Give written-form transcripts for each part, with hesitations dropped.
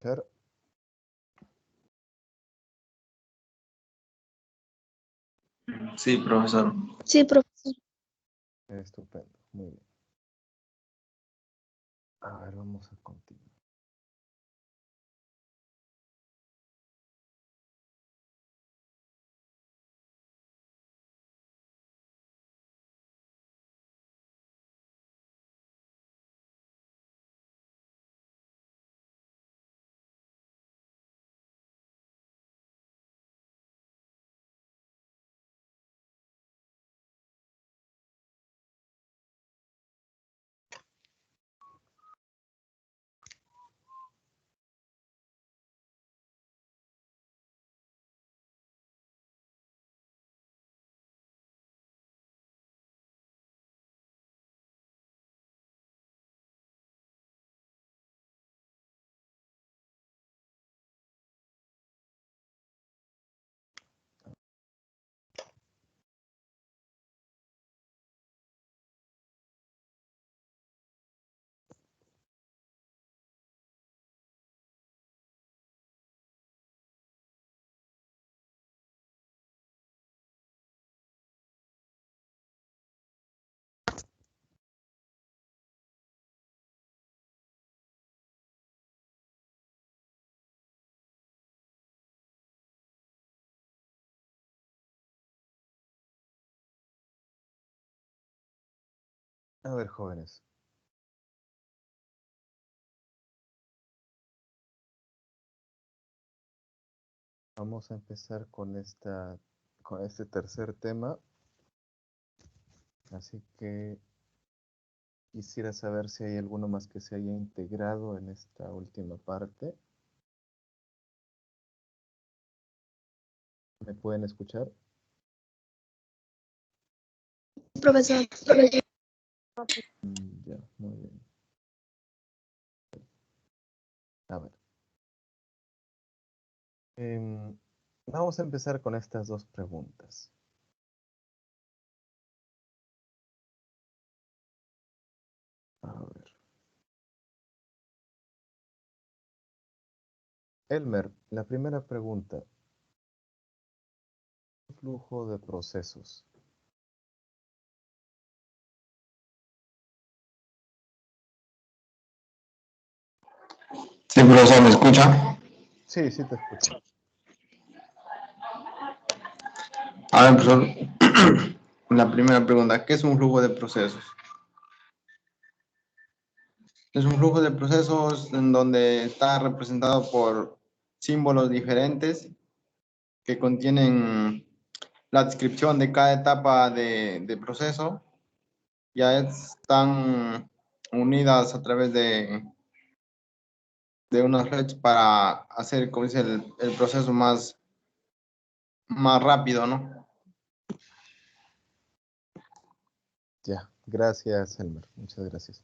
Fer, Sí, profesor. Sí, profesor. estupendo, muy bien. A ver, vamos a continuar. A ver, jóvenes. Vamos a empezar con este tercer tema. Así que quisiera saber si hay alguno más que se haya integrado en esta última parte. ¿Me pueden escuchar? Profesor. Ya, muy bien. A ver. Vamos a empezar con estas dos preguntas. A ver. Elmer, la primera pregunta. Flujo de procesos. Sí, profesor, ¿me escucha? Sí, sí te escucho. A ver, profesor, la primera pregunta, ¿qué es un flujo de procesos? Es un flujo de procesos en donde está representado por símbolos diferentes que contienen la descripción de cada etapa de proceso. Ya están unidas a través de unas redes para hacer, como dice, el proceso más rápido, ¿no? Ya, gracias, Elmer. Muchas gracias.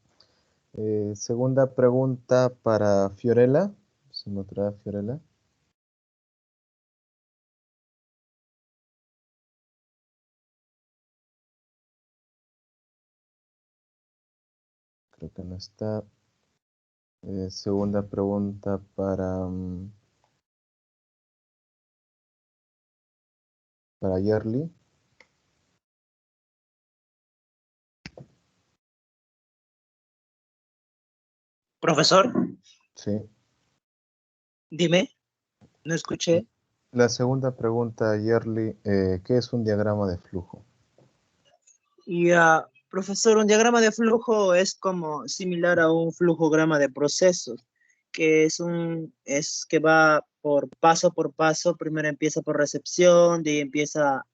Segunda pregunta para Fiorella. ¿Se me trae Fiorella? Creo que no está. Segunda pregunta para Yerli. Profesor, Sí. dime, no escuché. La segunda pregunta, Yerli, ¿qué es un diagrama de flujo? Y, profesor, un diagrama de flujo es como similar a un flujograma de procesos, que es que va por paso. Primero empieza por recepción, de ahí empieza,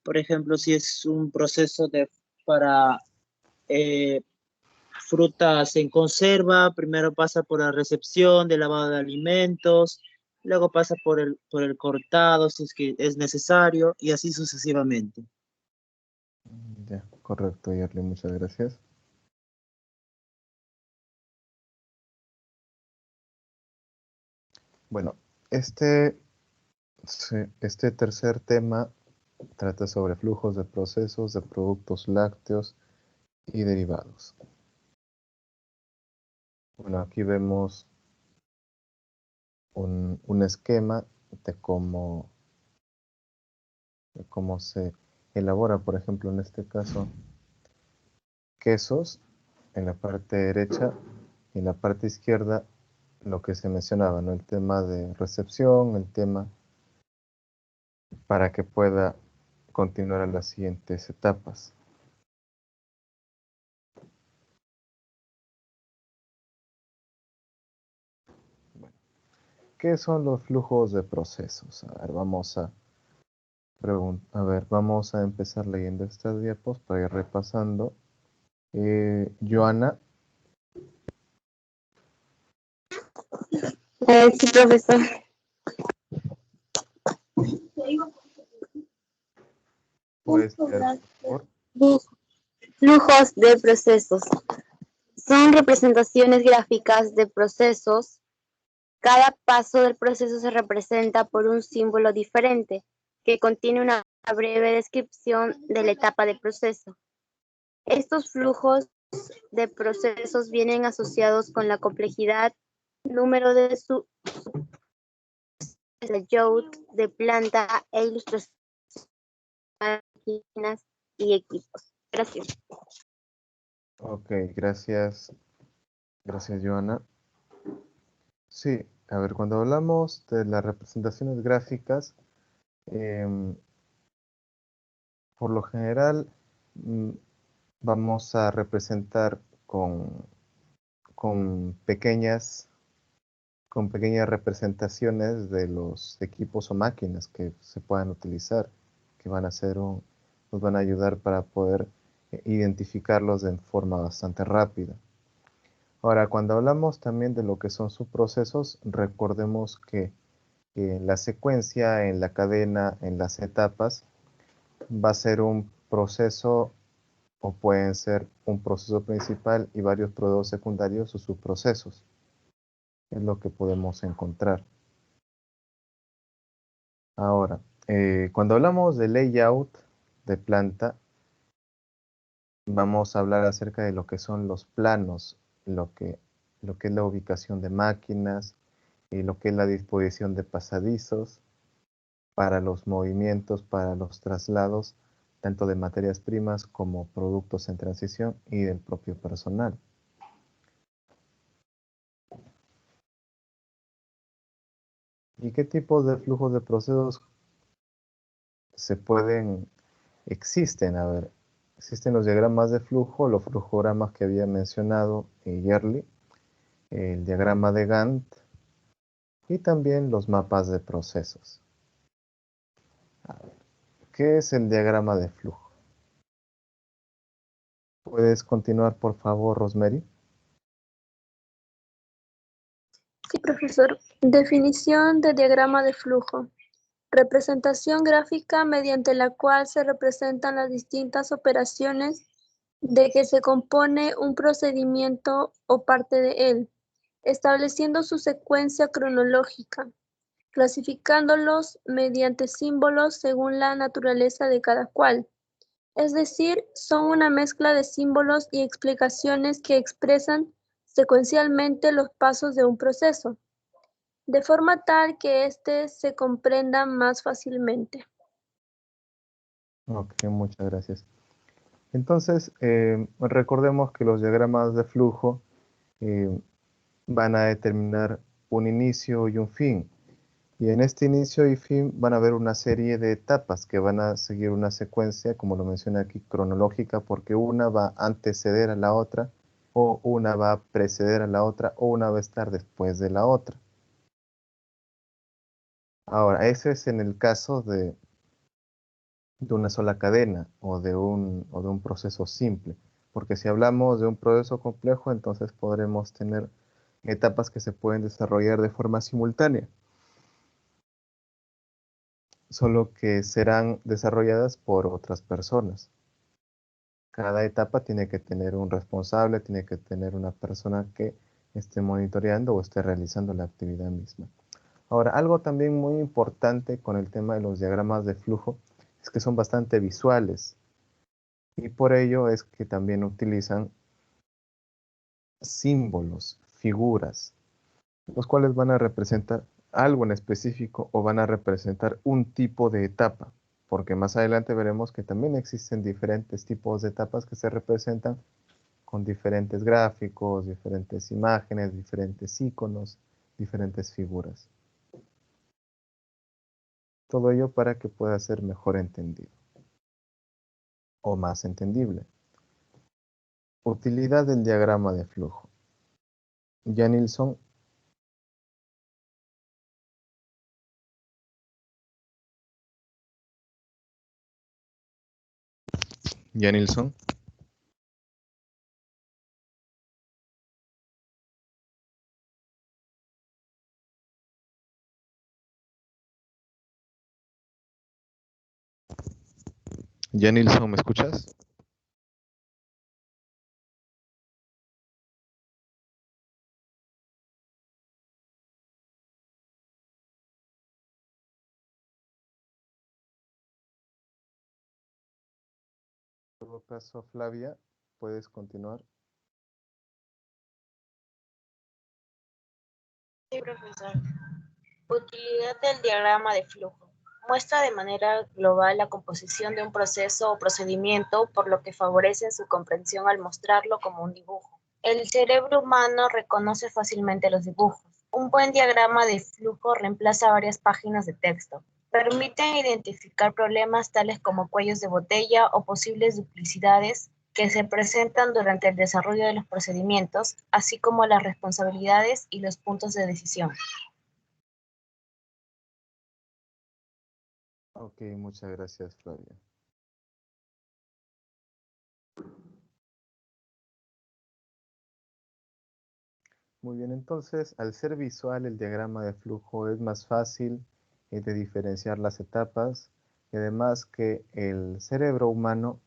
por ejemplo, si es un proceso para eh, frutas en conserva, primero pasa por la recepción de lavado de alimentos, luego pasa por el cortado si es que es necesario, y así sucesivamente. Ya, correcto, Yerli, muchas gracias. Bueno, este tercer tema trata sobre flujos de procesos de productos lácteos y derivados. Bueno, aquí vemos un esquema de cómo se elabora, por ejemplo, en este caso, quesos en la parte derecha y en la parte izquierda lo que se mencionaba, ¿no? El tema de recepción, el tema para que pueda continuar a las siguientes etapas. Bueno, ¿qué son los flujos de procesos? A ver, vamos a empezar leyendo estas diapos para ir repasando. Joana, Sí, profesor. ¿puedes leer, por favor? Flujos de procesos. Son representaciones gráficas de procesos. Cada paso del proceso se representa por un símbolo diferente que contiene una breve descripción de la etapa de proceso. Estos flujos de procesos vienen asociados con la complejidad, número de layout de planta e ilustración de máquinas y equipos. Gracias. Ok, gracias. Gracias, Joana. Sí, a ver, cuando hablamos de las representaciones gráficas, por lo general mm, vamos a representar con pequeñas, con pequeñas representaciones de los equipos o máquinas que se puedan utilizar, que van a ser nos van a ayudar para poder identificarlos de forma bastante rápida. Ahora, cuando hablamos también de lo que son subprocesos, recordemos que la secuencia en la cadena, en las etapas, va a ser un proceso o pueden ser un proceso principal y varios procesos secundarios o subprocesos. Es lo que podemos encontrar. Ahora, cuando hablamos de layout de planta, vamos a hablar acerca de lo que son los planos, lo que es la ubicación de máquinas y lo que es la disposición de pasadizos para los movimientos, para los traslados, tanto de materias primas como productos en transición y del propio personal. ¿Y qué tipos de flujos de procesos existen? A ver, existen los diagramas de flujo, los flujogramas que había mencionado Yerli, el diagrama de Gantt y también los mapas de procesos. A ver, ¿qué es el diagrama de flujo? ¿Puedes continuar, por favor, Rosemary? Sí, profesor. Definición de diagrama de flujo. Representación gráfica mediante la cual se representan las distintas operaciones de que se compone un procedimiento o parte de él, estableciendo su secuencia cronológica, clasificándolos mediante símbolos según la naturaleza de cada cual. Es decir, son una mezcla de símbolos y explicaciones que expresan secuencialmente los pasos de un proceso, de forma tal que éste se comprenda más fácilmente. Ok, muchas gracias. Entonces, recordemos que los diagramas de flujo eh, van a determinar un inicio y un fin. Y en este inicio y fin van a haber una serie de etapas que van a seguir una secuencia, como lo menciona aquí, cronológica, porque una va a anteceder a la otra, o una va a preceder a la otra, o una va a estar después de la otra. Ahora, ese es en el caso de una sola cadena o de un proceso simple. Porque si hablamos de un proceso complejo, entonces podremos tener etapas que se pueden desarrollar de forma simultánea, solo que serán desarrolladas por otras personas. Cada etapa tiene que tener un responsable, tiene que tener una persona que esté monitoreando o esté realizando la actividad misma. Ahora, algo también muy importante con el tema de los diagramas de flujo es que son bastante visuales y por ello es que también utilizan símbolos, figuras, los cuales van a representar algo en específico o van a representar un tipo de etapa, porque más adelante veremos que también existen diferentes tipos de etapas que se representan con diferentes gráficos, diferentes imágenes, diferentes iconos, diferentes figuras. Todo ello para que pueda ser mejor entendido o más entendible. Utilidad del diagrama de flujo. Ya Nilsson. Ya Nilsson. Ya Nilsson, ¿me escuchas? En todo caso, Flavia, puedes continuar. Sí, profesor. Utilidad del diagrama de flujo. Muestra de manera global la composición de un proceso o procedimiento, por lo que favorece su comprensión al mostrarlo como un dibujo. El cerebro humano reconoce fácilmente los dibujos. Un buen diagrama de flujo reemplaza varias páginas de texto. Permiten identificar problemas tales como cuellos de botella o posibles duplicidades que se presentan durante el desarrollo de los procedimientos, así como las responsabilidades y los puntos de decisión. Ok, muchas gracias, Flavia. Muy bien, entonces, al ser visual, el diagrama de flujo es más fácil de diferenciar las etapas y además que el cerebro humano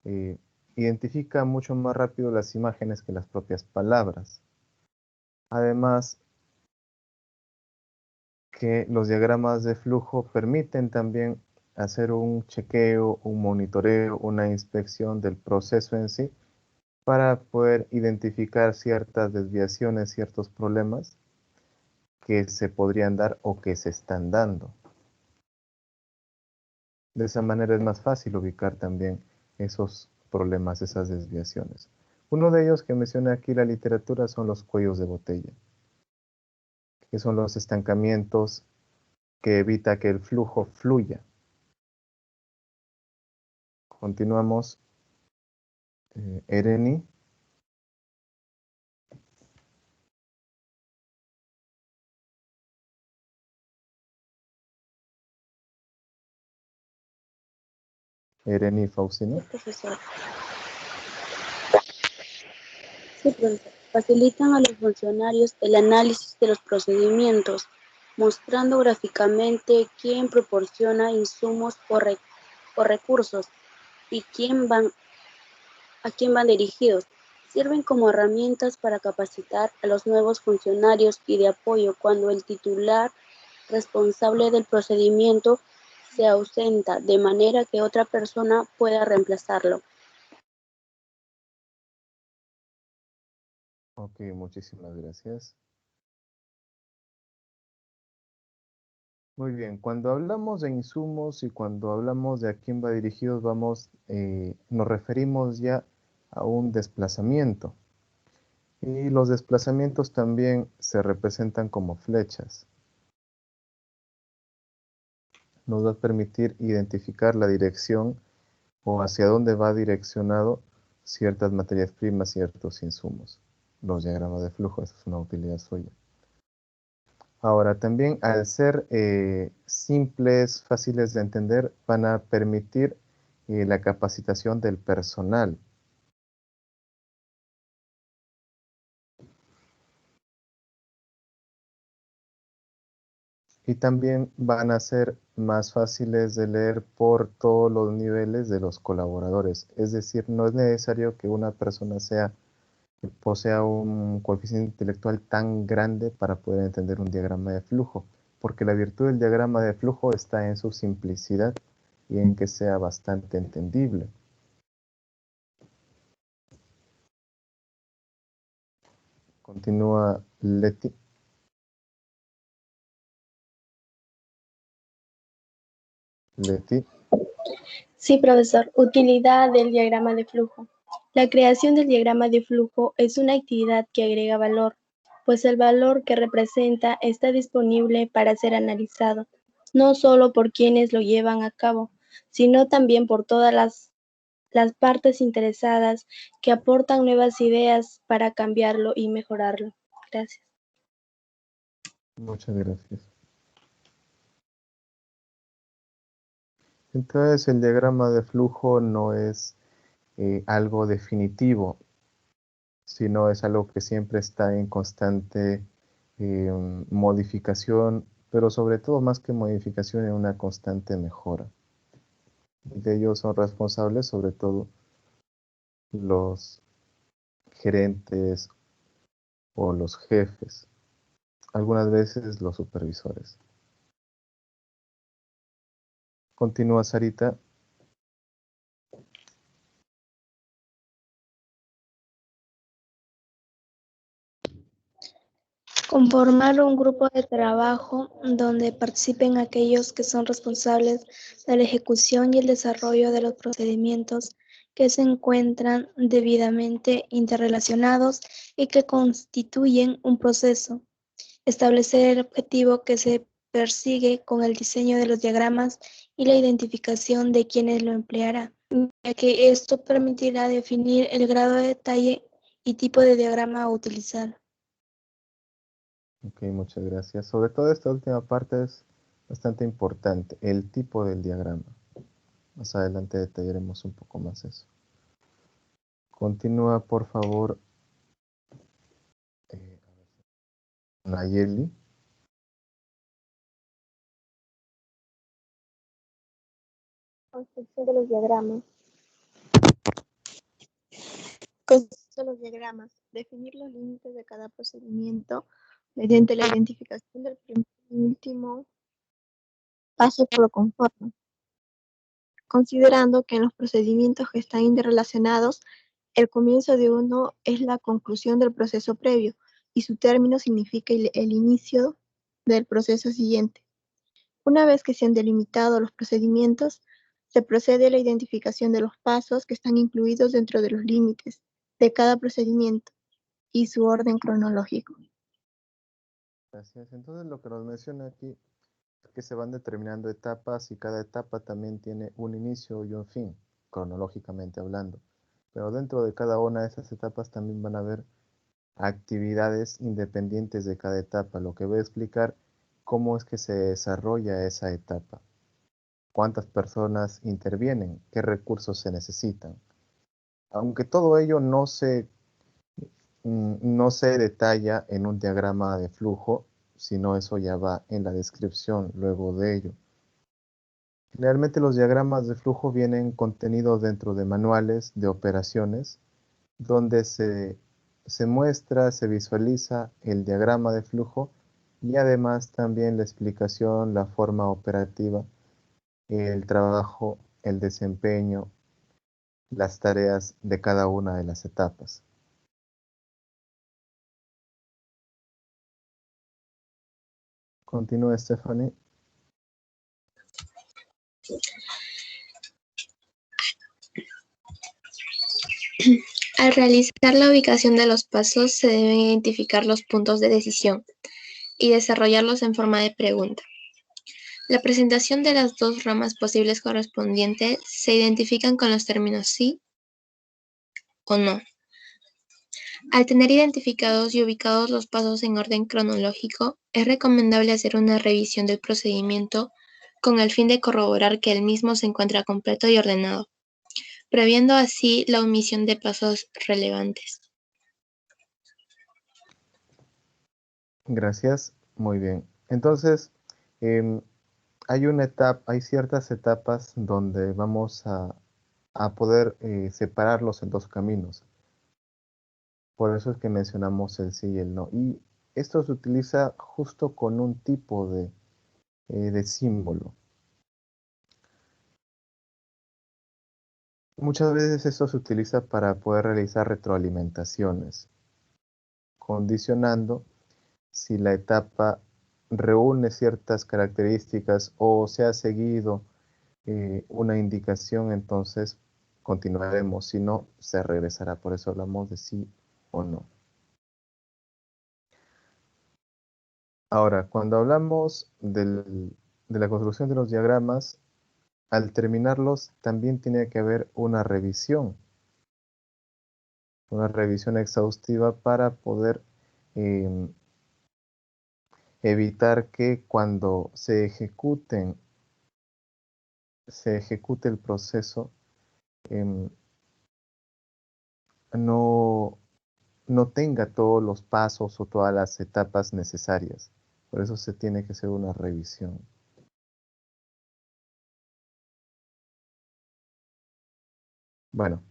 eh, identifica mucho más rápido las imágenes que las propias palabras. Además, que los diagramas de flujo permiten también hacer un chequeo, un monitoreo, una inspección del proceso en sí para poder identificar ciertas desviaciones, ciertos problemas que se podrían dar o que se están dando. De esa manera es más fácil ubicar también esos problemas, esas desviaciones. Uno de ellos que menciona aquí la literatura son los cuellos de botella, que son los estancamientos que evita que el flujo fluya. Continuamos. Ereni. Ereni Faustino. Sí, profesor. Sí, profesor. Facilitan a los funcionarios el análisis de los procedimientos, mostrando gráficamente quién proporciona insumos o recursos y a quién van dirigidos. Sirven como herramientas para capacitar a los nuevos funcionarios y de apoyo cuando el titular responsable del procedimiento se ausenta, de manera que otra persona pueda reemplazarlo. Ok, muchísimas gracias. Muy bien, cuando hablamos de insumos y cuando hablamos de a quién va dirigido, nos referimos ya a un desplazamiento. Y los desplazamientos también se representan como flechas. Nos va a permitir identificar la dirección o hacia dónde va direccionado ciertas materias primas, ciertos insumos. Los diagramas de flujo, esa es una utilidad suya. Ahora, también al ser simples, fáciles de entender, van a permitir la capacitación del personal. Y también van a ser más fáciles de leer por todos los niveles de los colaboradores. Es decir, no es necesario que una persona posea un coeficiente intelectual tan grande para poder entender un diagrama de flujo, porque la virtud del diagrama de flujo está en su simplicidad y en que sea bastante entendible. Continúa Leti. Leti. Sí, profesor. Utilidad del diagrama de flujo. La creación del diagrama de flujo es una actividad que agrega valor, pues el valor que representa está disponible para ser analizado, no solo por quienes lo llevan a cabo, sino también por todas las partes interesadas que aportan nuevas ideas para cambiarlo y mejorarlo. Gracias. Muchas gracias. Entonces, el diagrama de flujo no es algo definitivo, sino es algo que siempre está en constante modificación, pero sobre todo más que modificación, en una constante mejora. Y de ello son responsables sobre todo los gerentes o los jefes, algunas veces los supervisores. Continúa, Sarita. Conformar un grupo de trabajo donde participen aquellos que son responsables de la ejecución y el desarrollo de los procedimientos que se encuentran debidamente interrelacionados y que constituyen un proceso. Establecer el objetivo que se persigue con el diseño de los diagramas y la identificación de quienes lo empleará, ya que esto permitirá definir el grado de detalle y tipo de diagrama a utilizar. Ok, muchas gracias. Sobre todo esta última parte es bastante importante, el tipo del diagrama. Más adelante detallaremos un poco más eso. Continúa, por favor, Nayeli. Construcción de los diagramas. Construcción de los diagramas. Definir los límites de cada procedimiento mediante la identificación del primer y último paso que lo conforman. Considerando que en los procedimientos que están interrelacionados, el comienzo de uno es la conclusión del proceso previo y su término significa el inicio del proceso siguiente. Una vez que se han delimitado los procedimientos, se procede a la identificación de los pasos que están incluidos dentro de los límites de cada procedimiento y su orden cronológico. Gracias. Entonces lo que nos menciona aquí es que se van determinando etapas y cada etapa también tiene un inicio y un fin, cronológicamente hablando. Pero dentro de cada una de esas etapas también van a haber actividades independientes de cada etapa, lo que voy a explicar cómo es que se desarrolla esa etapa, cuántas personas intervienen, qué recursos se necesitan. Aunque todo ello no se detalla en un diagrama de flujo, sino eso ya va en la descripción luego de ello. Generalmente los diagramas de flujo vienen contenidos dentro de manuales de operaciones, donde se muestra, se visualiza el diagrama de flujo y además también la explicación, la forma operativa, el trabajo, el desempeño, las tareas de cada una de las etapas. Continúa, Stephanie. Al realizar la ubicación de los pasos, se deben identificar los puntos de decisión y desarrollarlos en forma de pregunta. La presentación de las dos ramas posibles correspondientes se identifican con los términos sí o no. Al tener identificados y ubicados los pasos en orden cronológico, es recomendable hacer una revisión del procedimiento con el fin de corroborar que el mismo se encuentra completo y ordenado, previendo así la omisión de pasos relevantes. Gracias, muy bien. Entonces, hay ciertas etapas donde vamos a poder separarlos en dos caminos. Por eso es que mencionamos el sí y el no. Y esto se utiliza justo con un tipo de símbolo. Muchas veces esto se utiliza para poder realizar retroalimentaciones, condicionando si la etapa reúne ciertas características o se ha seguido una indicación, entonces continuaremos. Si no, se regresará. Por eso hablamos de sí o no. Ahora, cuando hablamos de la construcción de los diagramas, al terminarlos también tiene que haber una revisión exhaustiva para poder evitar que cuando se ejecute el proceso, no tenga todos los pasos o todas las etapas necesarias. Por eso se tiene que hacer una revisión. Bueno,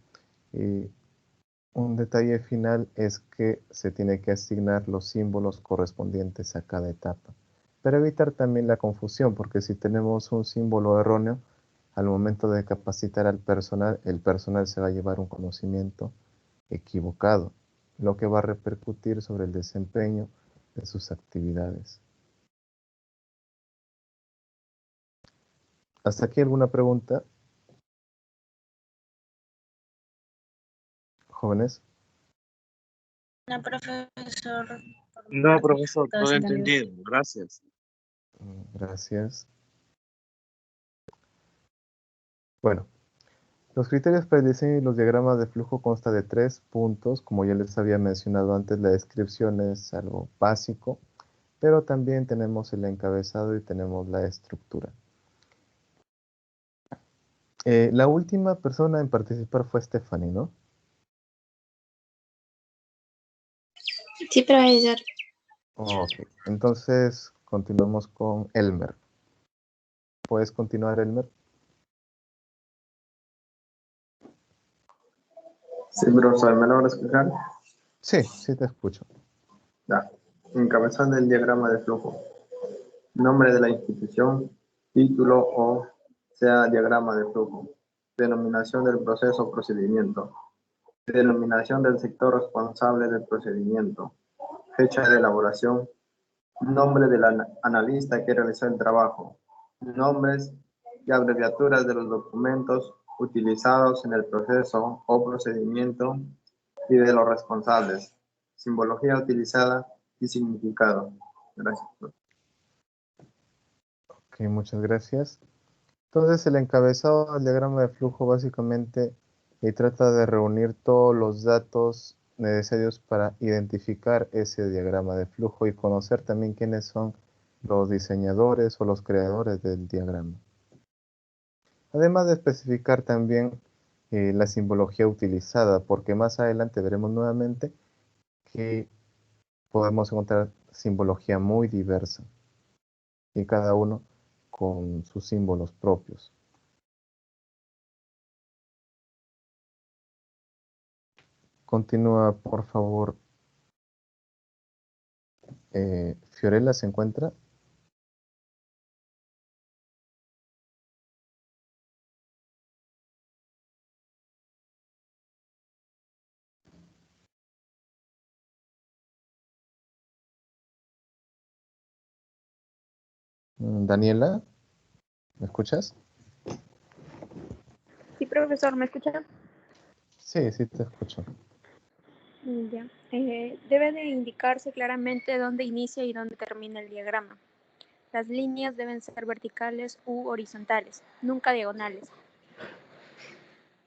un detalle final es que se tiene que asignar los símbolos correspondientes a cada etapa. Para evitar también la confusión, porque si tenemos un símbolo erróneo, al momento de capacitar al personal, el personal se va a llevar un conocimiento equivocado, lo que va a repercutir sobre el desempeño de sus actividades. ¿Hasta aquí alguna pregunta? ¿Jóvenes? No, profesor. No, profesor, Todo todo entendido. entendido. Gracias. Gracias. Bueno, los criterios para el diseño y los diagramas de flujo consta de 3 puntos. Como ya les había mencionado antes, la descripción es algo básico, pero también tenemos el encabezado y tenemos la estructura. La última persona en participar fue Stephanie, ¿no? Sí, profesor. Ok, entonces continuamos con Elmer. ¿Puedes continuar, Elmer? Sí, profesor, ¿me logra escuchar? Sí, sí te escucho. Ya. Encabezado del diagrama de flujo. Nombre de la institución, título o sea diagrama de flujo. Denominación del proceso o procedimiento. Denominación del sector responsable del procedimiento. Fecha de elaboración. Nombre del analista que realizó el trabajo. Nombres y abreviaturas de los documentos utilizados en el proceso o procedimiento y de los responsables. Simbología utilizada y significado. Gracias. Ok, muchas gracias. Entonces el encabezado del diagrama de flujo básicamente trata de reunir todos los datos necesarios para identificar ese diagrama de flujo y conocer también quiénes son los diseñadores o los creadores del diagrama. Además de especificar también la simbología utilizada, porque más adelante veremos nuevamente que podemos encontrar simbología muy diversa y cada uno con sus símbolos propios. Continúa, por favor. Fiorella se encuentra. Daniela, ¿me escuchas? Sí, profesor, ¿me escucha? Sí, sí te escucho. Ya. Debe de indicarse claramente dónde inicia y dónde termina el diagrama. Las líneas deben ser verticales u horizontales, nunca diagonales.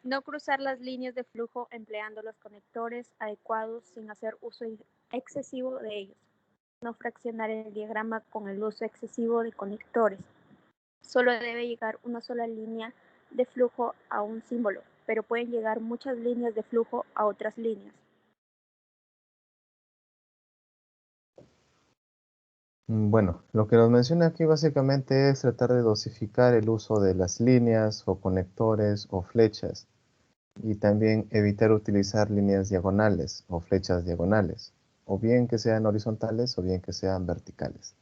No cruzar las líneas de flujo empleando los conectores adecuados sin hacer uso excesivo de ellos. No fraccionar el diagrama con el uso excesivo de conectores. Solo debe llegar una sola línea de flujo a un símbolo, pero pueden llegar muchas líneas de flujo a otras líneas. Bueno, lo que nos menciona aquí básicamente es tratar de dosificar el uso de las líneas o conectores o flechas y también evitar utilizar líneas diagonales o flechas diagonales, o bien que sean horizontales o bien que sean verticales.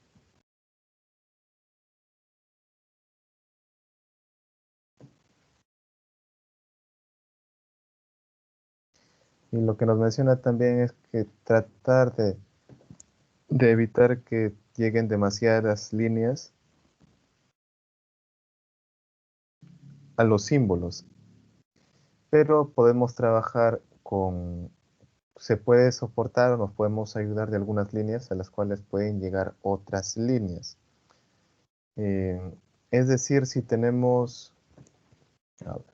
Y lo que nos menciona también es que tratar de evitar que lleguen demasiadas líneas a los símbolos, pero podemos trabajar con, se puede soportar o nos podemos ayudar de algunas líneas a las cuales pueden llegar otras líneas. Es decir, si tenemos, a ver,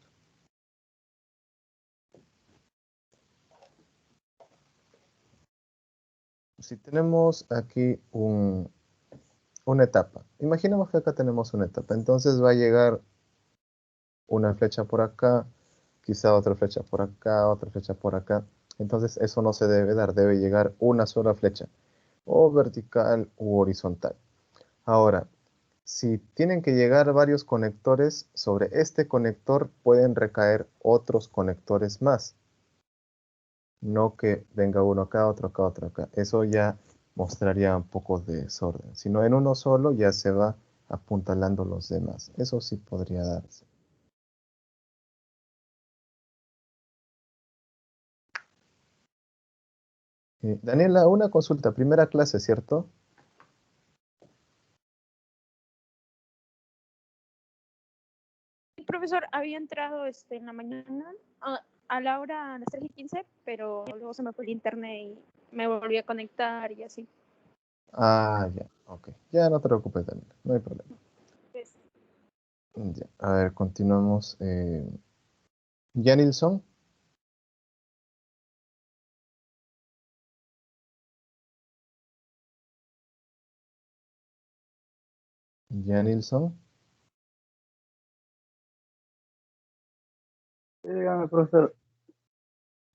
si tenemos aquí una etapa, imaginemos que acá tenemos una etapa, entonces va a llegar una flecha por acá, quizá otra flecha por acá, otra flecha por acá. Entonces eso no se debe dar, debe llegar una sola flecha, o vertical u horizontal. Ahora, si tienen que llegar varios conectores, sobre este conector pueden recaer otros conectores más. No que venga uno acá, otro acá, otro acá. Eso ya mostraría un poco de desorden. Sino en uno solo ya se va apuntalando los demás. Eso sí podría darse. Daniela, una consulta. Primera clase, ¿cierto? Profesor, había entrado en la mañana a la hora, a las 3:15, pero luego se me fue el internet y me volví a conectar y así. Ah, ya, ok. Ya no te preocupes, Daniela, no hay problema. Pues, Ya, a ver, continuamos. Janilson. Janilson. Sí, dígame, profesor.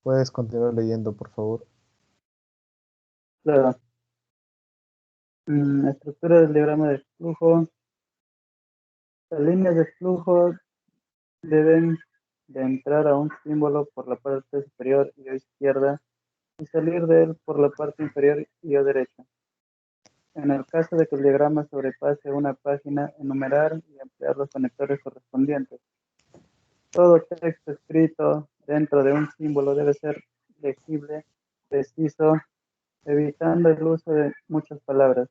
¿Puedes continuar leyendo, por favor? Claro. Estructura del diagrama de flujo. Las líneas de flujo deben de entrar a un símbolo por la parte superior y o izquierda y salir de él por la parte inferior y o derecha. En el caso de que el diagrama sobrepase una página, enumerar y emplear los conectores correspondientes. Todo texto escrito dentro de un símbolo debe ser legible, preciso, evitando el uso de muchas palabras.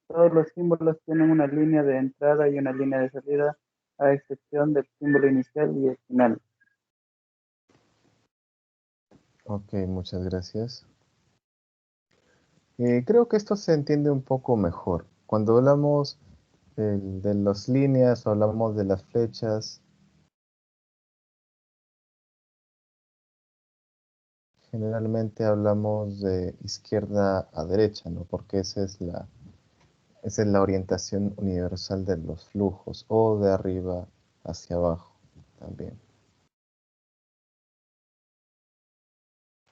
Todos los símbolos tienen una línea de entrada y una línea de salida, a excepción del símbolo inicial y el final. Ok, muchas gracias. Creo que esto se entiende un poco mejor. Cuando hablamos de las líneas o hablamos de las flechas, generalmente hablamos de izquierda a derecha, ¿no? Porque esa es la orientación universal de los flujos, o de arriba hacia abajo también.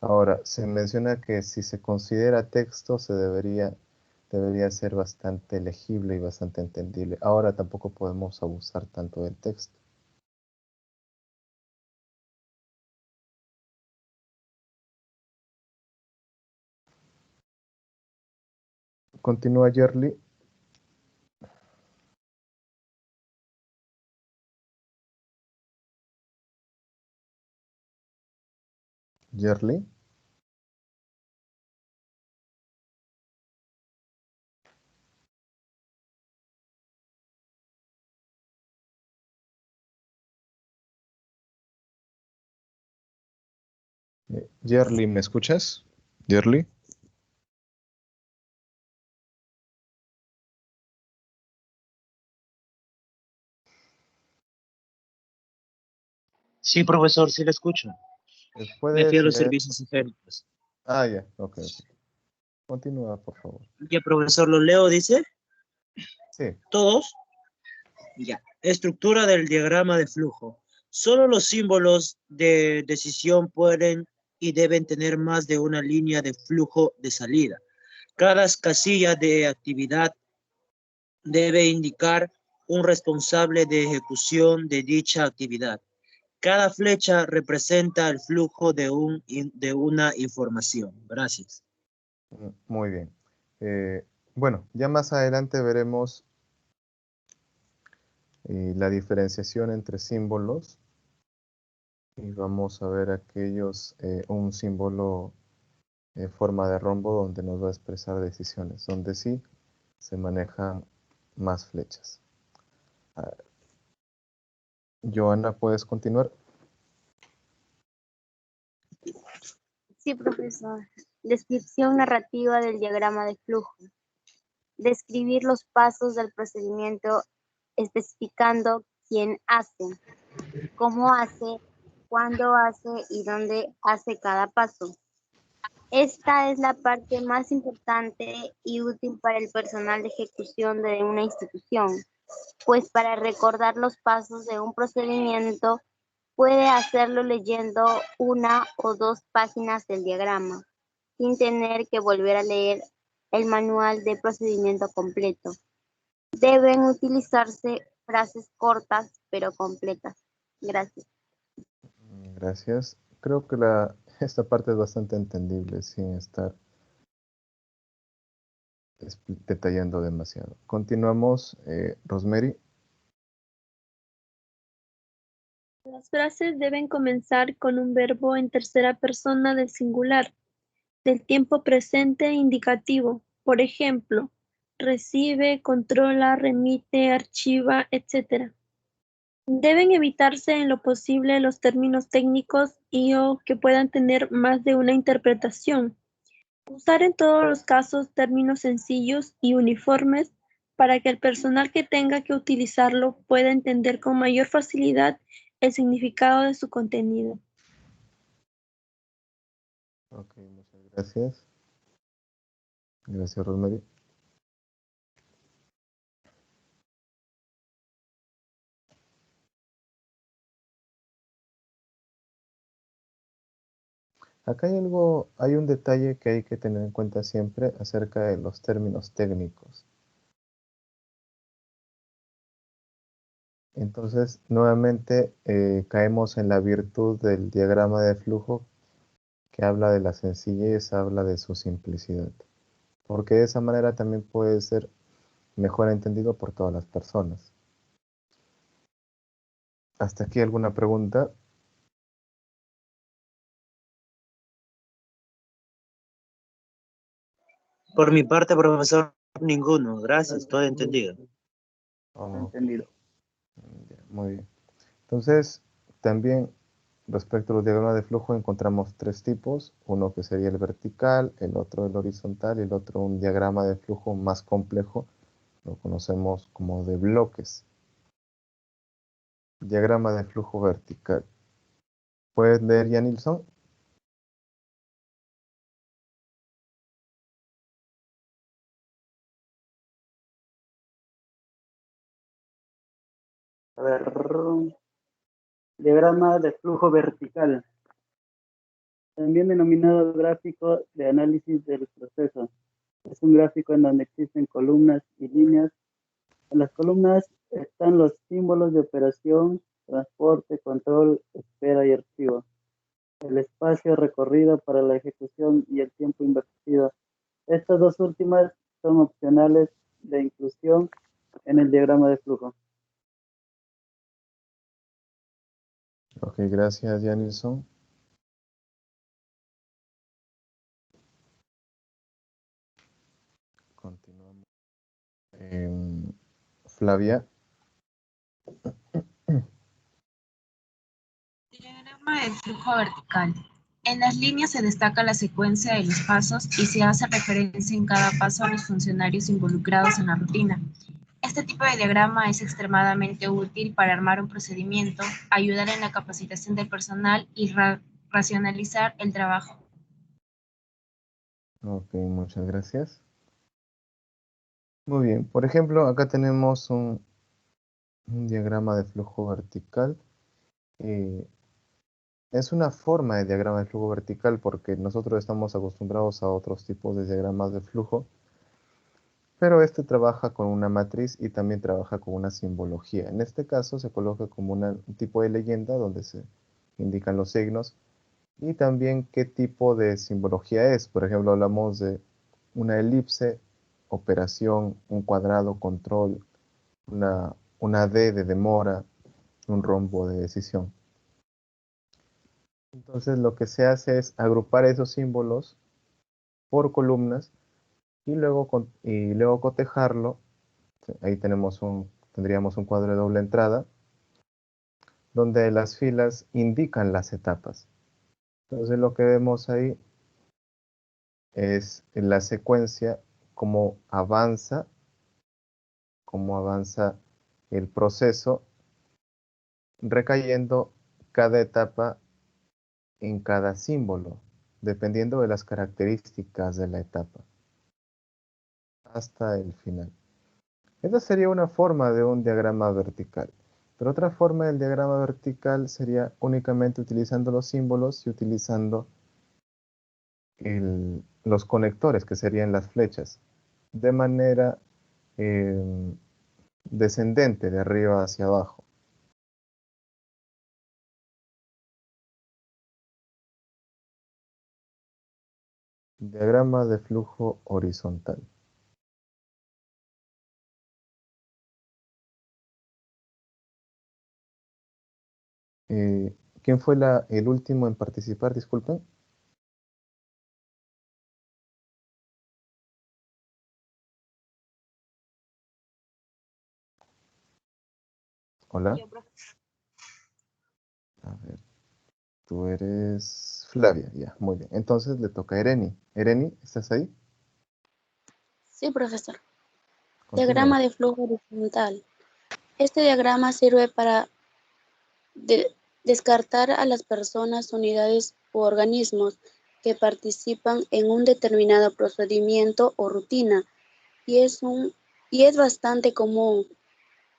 Ahora, se menciona que si se considera texto, debería ser bastante legible y bastante entendible. Ahora tampoco podemos abusar tanto del texto. Continúa Yerli. Yerli. Yerli, ¿me escuchas? Yerli. Sí, profesor, sí le escucho. Me fui a ¿Puedes los leer? servicios secretos. Ah, ya, ok. Continúa, por favor. Ya, profesor, lo leo, dice. Sí. ¿Todos? Ya. Estructura del diagrama de flujo. Solo los símbolos de decisión pueden y deben tener más de una línea de flujo de salida. Cada casilla de actividad debe indicar un responsable de ejecución de dicha actividad. Cada flecha representa el flujo de una información. Gracias. Muy bien. Bueno, ya más adelante veremos la diferenciación entre símbolos y vamos a ver aquellos, un símbolo en forma de rombo donde nos va a expresar decisiones, donde sí se manejan más flechas. A ver. Joana, ¿puedes continuar? Sí, profesor. Descripción narrativa del diagrama de flujo. Describir los pasos del procedimiento especificando quién hace, cómo hace, cuándo hace y dónde hace cada paso. Esta es la parte más importante y útil para el personal de ejecución de una institución, pues para recordar los pasos de un procedimiento puede hacerlo leyendo una o dos páginas del diagrama, sin tener que volver a leer el manual de procedimiento completo. Deben utilizarse frases cortas pero completas. Gracias. Gracias. Creo que esta parte es bastante entendible sin estar detallando demasiado. Continuamos, Rosemary. Las frases deben comenzar con un verbo en tercera persona del singular, del tiempo presente indicativo. Por ejemplo, recibe, controla, remite, archiva, etc. Deben evitarse en lo posible los términos técnicos y o que puedan tener más de una interpretación. Usar en todos los casos términos sencillos y uniformes para que el personal que tenga que utilizarlo pueda entender con mayor facilidad el significado de su contenido. Ok, muchas gracias. Gracias, Rosemary. Acá hay un detalle que hay que tener en cuenta siempre acerca de los términos técnicos. Entonces, nuevamente caemos en la virtud del diagrama de flujo que habla de la sencillez, habla de su simplicidad. Porque de esa manera también puede ser mejor entendido por todas las personas. ¿Hasta aquí alguna pregunta? Por mi parte, profesor, ninguno. Gracias, todo entendido. Entendido. Ya, muy bien. Entonces, también respecto a los diagramas de flujo encontramos tres tipos. Uno que sería el vertical, el otro el horizontal y el otro un diagrama de flujo más complejo. Lo conocemos como de bloques. Diagrama de flujo vertical. ¿Puedes leer, Yanilson? A ver, diagrama de flujo vertical, también denominado gráfico de análisis del proceso. Es un gráfico en donde existen columnas y líneas. En las columnas están los símbolos de operación, transporte, control, espera y archivo. El espacio recorrido para la ejecución y el tiempo invertido. Estas dos últimas son opcionales de inclusión en el diagrama de flujo. Ok, gracias, Yanilson. Continuamos. Flavia. Diagrama de flujo vertical. En las líneas se destaca la secuencia de los pasos y se hace referencia en cada paso a los funcionarios involucrados en la rutina. Este tipo de diagrama es extremadamente útil para armar un procedimiento, ayudar en la capacitación del personal y racionalizar el trabajo. Ok, muchas gracias. Muy bien, por ejemplo, acá tenemos un diagrama de flujo vertical. Es una forma de diagrama de flujo vertical porque nosotros estamos acostumbrados a otros tipos de diagramas de flujo, pero este trabaja con una matriz y también trabaja con una simbología. En este caso se coloca como un tipo de leyenda donde se indican los signos y también qué tipo de simbología es. Por ejemplo, hablamos de una elipse, operación, un cuadrado, control, una D de demora, un rombo de decisión. Entonces lo que se hace es agrupar esos símbolos por columnas y luego cotejarlo. Ahí tendríamos un cuadro de doble entrada donde las filas indican las etapas. Entonces lo que vemos ahí es en la secuencia cómo avanza el proceso, recayendo cada etapa en cada símbolo, dependiendo de las características de la etapa, hasta el final. Esta sería una forma de un diagrama vertical. Pero otra forma del diagrama vertical sería únicamente utilizando los símbolos y utilizando los conectores, que serían las flechas, de manera descendente, de arriba hacia abajo. Diagrama de flujo horizontal. ¿Quién fue el último en participar? Disculpen. Hola. Yo, profe. A ver, tú eres Flavia, ya, muy bien. Entonces le toca a Ereni. Ereni, ¿estás ahí? Sí, profesor. Continúa. Diagrama de flujo horizontal. Este diagrama sirve para descartar a las personas, unidades u organismos que participan en un determinado procedimiento o rutina y es bastante común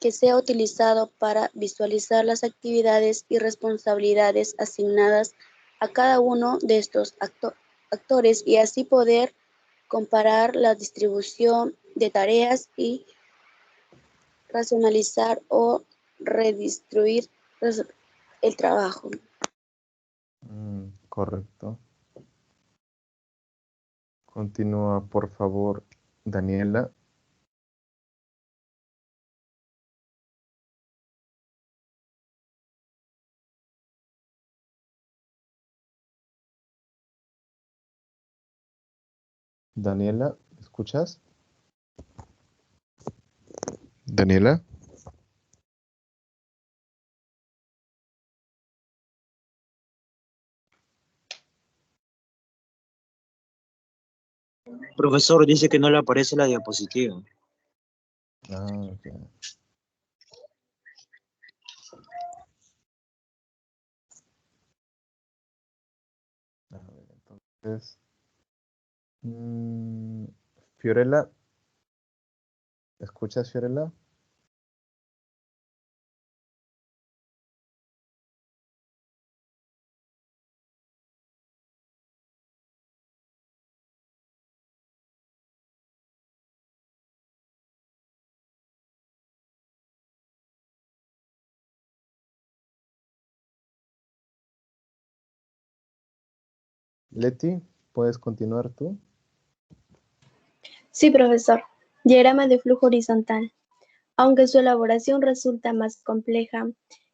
que sea utilizado para visualizar las actividades y responsabilidades asignadas a cada uno de estos actores y así poder comparar la distribución de tareas y racionalizar o redistribuir el trabajo. Correcto. Continúa, por favor, Daniela. Daniela, ¿me escuchas? Daniela. Profesor, dice que no le aparece la diapositiva. Ah, ya. A ver, entonces. Fiorella. ¿Me escuchas, Fiorella? Leti, ¿puedes continuar tú? Sí, profesor. Diagrama de flujo horizontal. Aunque su elaboración resulta más compleja,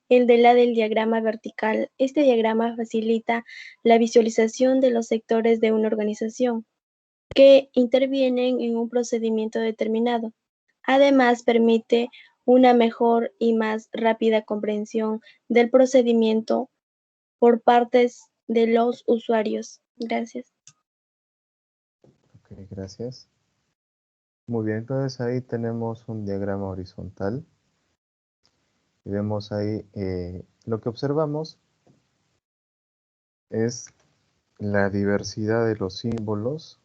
el de la del diagrama vertical, este diagrama facilita la visualización de los sectores de una organización que intervienen en un procedimiento determinado. Además, permite una mejor y más rápida comprensión del procedimiento por partes de los usuarios. Gracias. Ok, gracias. Muy bien, entonces ahí tenemos un diagrama horizontal. Y vemos ahí, lo que observamos es la diversidad de los símbolos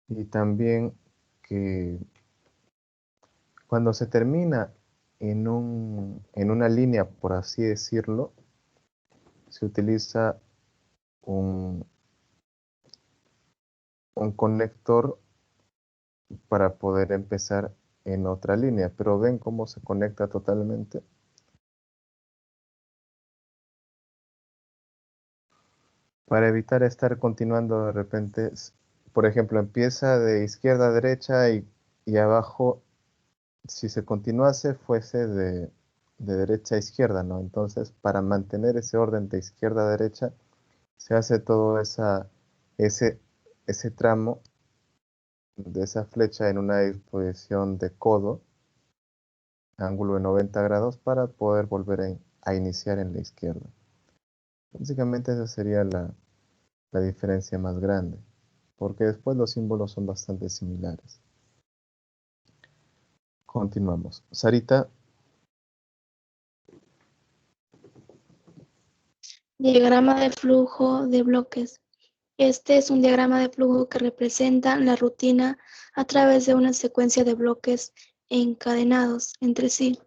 y también que cuando se termina en una línea, por así decirlo, se utiliza un conector para poder empezar en otra línea, pero ven cómo se conecta totalmente. Para evitar estar continuando de repente, por ejemplo, empieza de izquierda a derecha y abajo, si se continuase, fuese de derecha a izquierda, ¿no? Entonces, para mantener ese orden de izquierda a derecha, se hace todo ese tramo de esa flecha en una disposición de codo ángulo de 90 grados para poder volver a iniciar en la izquierda. Básicamente esa sería la diferencia más grande, porque después los símbolos son bastante similares. Continuamos. Sarita. Diagrama de flujo de bloques. Este es un diagrama de flujo que representa la rutina a través de una secuencia de bloques encadenados entre sí,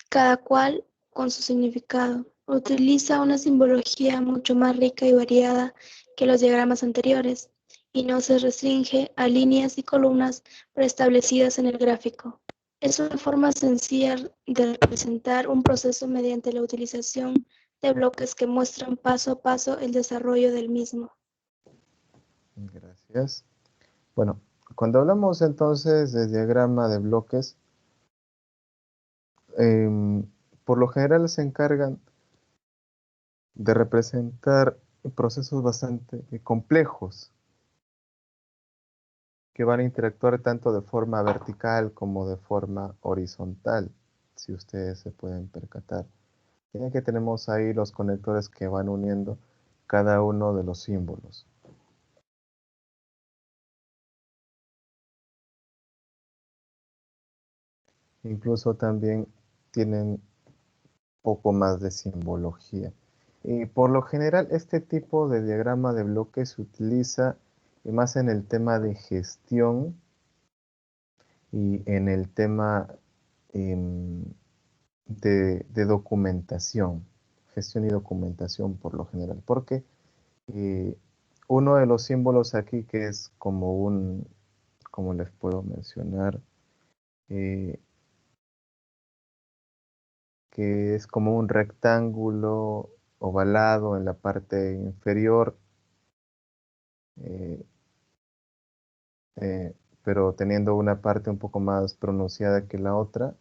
cada cual con su significado. Utiliza una simbología mucho más rica y variada que los diagramas anteriores y no se restringe a líneas y columnas preestablecidas en el gráfico. Es una forma sencilla de representar un proceso mediante la utilización de bloques que muestran paso a paso el desarrollo del mismo. Gracias. Bueno, cuando hablamos entonces de diagrama de bloques, por lo general se encargan de representar procesos bastante complejos que van a interactuar tanto de forma vertical como de forma horizontal, si ustedes se pueden percatar. Ya que tenemos ahí los conectores que van uniendo cada uno de los símbolos. Incluso también tienen poco más de simbología. Y por lo general este tipo de diagrama de bloques se utiliza más en el tema de gestión y en el tema de documentación, gestión y documentación por lo general, porque uno de los símbolos aquí que es como como les puedo mencionar, que es como un rectángulo ovalado en la parte inferior, eh, pero teniendo una parte un poco más pronunciada que la otra,